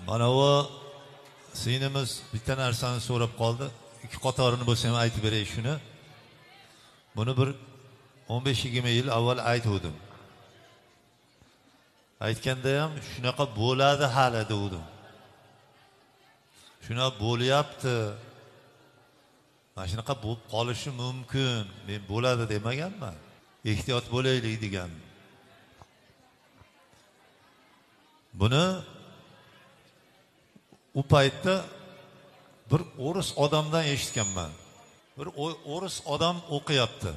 Mana bu sinimiz bitta narsani so'rab qoldi. İki qatorini bo'lsa ham aytib beray shuni. Buni bir 15-20 yil avval aytdim. Aytganda ham shunaqa bo'ladi hali dedim. Shuna bo'lyapti. Mana shunaqa bo'lib qolishi mumkin. Men bo'ladi demaganman. Ehtiyot bo'laylik degan. Buni u paytda bir o'ris odamdan eshitganman. Bir o'ris odam o'qiyapti.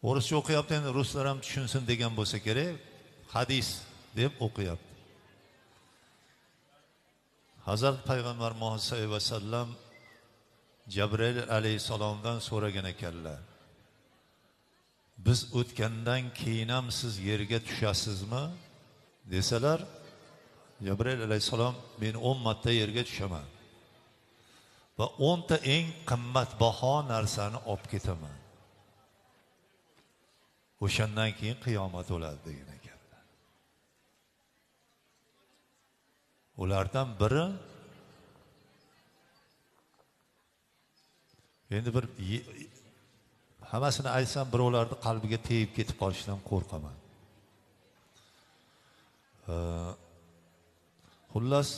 O'rischa o'qiyapti, endi ruslar ham tushunsin degan bo'lsa kerak, hadis deb o'qiyapti. Hazrat Payg'ambar Muhammad sallallohu alayhi vasallam Jibril alayhisalomdan so'ragan ekanlar. Biz o'tgandan keyin ham siz yerga tushasizmi? Desalar, Jibril alayhisalom men 10 marta yerga tushaman. Va 10 ta eng qimmatbaho narsani olib ketaman. O'shandan keyin qiyomat bo'ladi degan ekanlar. Ulardan biri endi bir hammasini aytsam birovlarning qalbiga tegib ketib qolishidan qo'rqaman. Xullas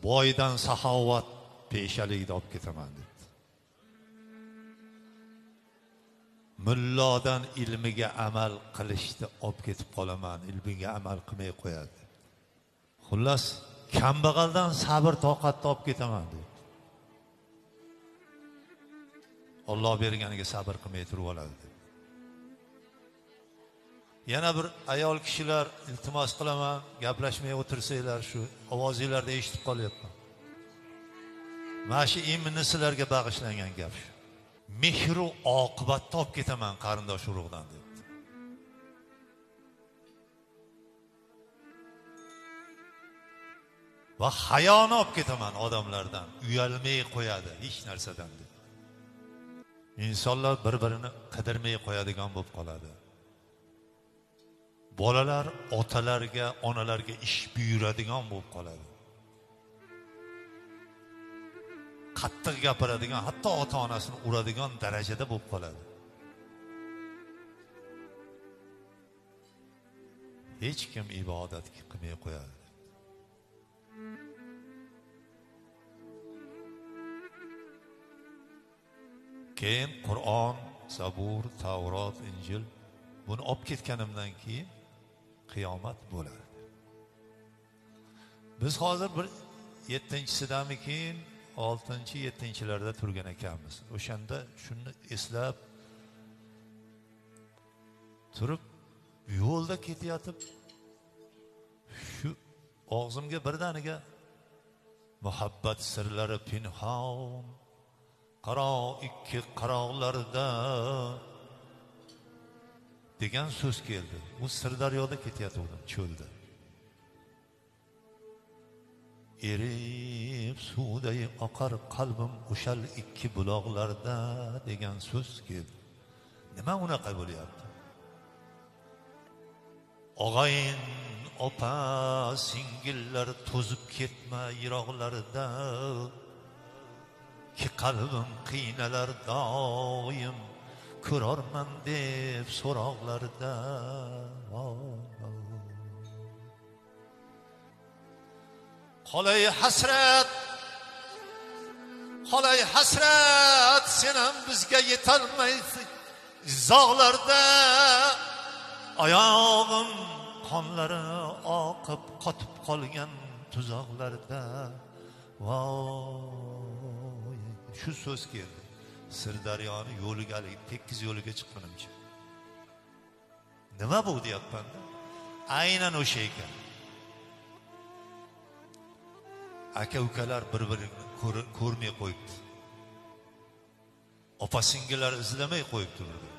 boydan saxovat peshaligida olib ketaman dedi. Mullodan ilmiga amal qilishni olib ketib qolaman, ilmiga amal qilmay qo'yadi. Xullas kambag'aldan sabr toqatni olib ketaman dedi. Alloh berganiga sabr qilmay turib oladi dedi. Yana bir ayol kishilar iltimos qilaman, gaplashmay o'tirsanglar shu ovozingizlarda eshitib qolyapman. Mana shu imni sizlarga bag'ishlangan gap shu. Mehru oqibatni olib ketaman qarindosh urug'dan dedi. Va hayoni olib ketaman odamlardan, uyalmay qo'yadi hech narsadan dedi. İnsanlar bir-birini qidirmay qo'yadigan bo'lib qoladi. Bolalar otalarga, onalarga ish buyuradigan bo'lib qoladi. Qattiq gapiradigan, hatto ota-onasini uradigan darajada bo'lib qoladi. Hech kim ibodat qilmay qo'yadi. Keyin Qur'on, Zabur, Tavrot, Injil buni olib ketganimdan keyin qiyomat bo'ladi. Biz hozir bir 7-sidami keyin 6-7-larda turgan ekanmiz. O'shanda shuni eslab turib yo'lda ketayotib shu og'zimga birdaniga muhabbat sirlari pinhon qaro ikki qaroqlarda degan so'z keldi. Bu Sirdaryoda ketayotgandim, cho'lda. Erib suvday oqar qalbim o'shal ikki buloqlarda degan so'z keldi. Nima unaqa bo'lyapti? Og'ayin, opa, singillar to'zib ketma yiroqlarda ki qalbim qiynalar doim ko'rarman deb so'roqlarda. Qolay hasrat sen ham bizga yetolmaysan zog'larda. Oyog'im qonlari oqib qotib qolgan tuzoqlarda. Voy, shu so'z keldi. Sirdaryoni yo'liga, tekis yo'liga chiqqanimcha. Nima bu deyapman? Aynan o'sha ekan. Aka-ukalar bir-birini ko'rmay qo'yibdi. Opa-singillar izlamay qo'yibdi buni.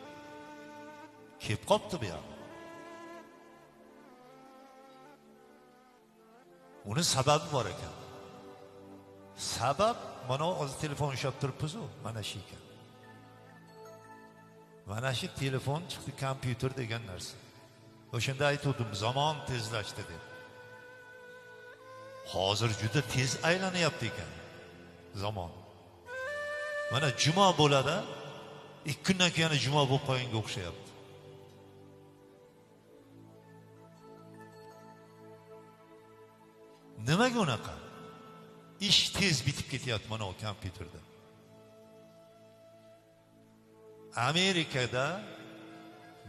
Kelib qopti bu ham. Uni sababi bor ekan. Sabab mana hozir telefon ushlab turibmiz-ku, mana shu ekan. Mana shu telefon chiqdi, kompyuter degan narsa. O'shanda aytdim, zamon tezlashdi deb. hozir juda tez aylanyapti ekan zamon. Mana juma bo'ladi, 2 kundan keyin yana juma bo'lib qolganga o'xshayapti. Nimaga unaqa? Ish tez bitib ketyapti mana o kompyuterda. Amerikada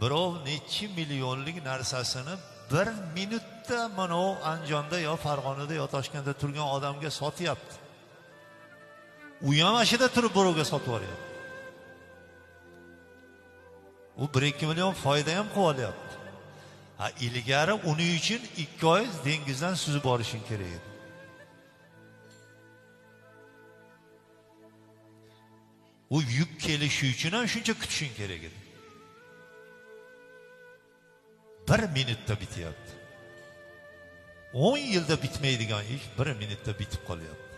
birov necha millionlik narsasini 1 minutda mana o Andijonda yo Farg'onada yo Toshkentda turgan odamga sotyapti. U ham ashida turib birovga sotib yuboryapti. U 1-2 million foyda ham qilib olyapti. Ha, ilgari uning uchun 2 oy dengizdan suzib borishing kerak edi. U yuk kelishi uchun ham shuncha kutishing kerak edi. 1 minutda bityapti. 10 yilda bitmaydigan ish 1 minutda bitib qolyapti.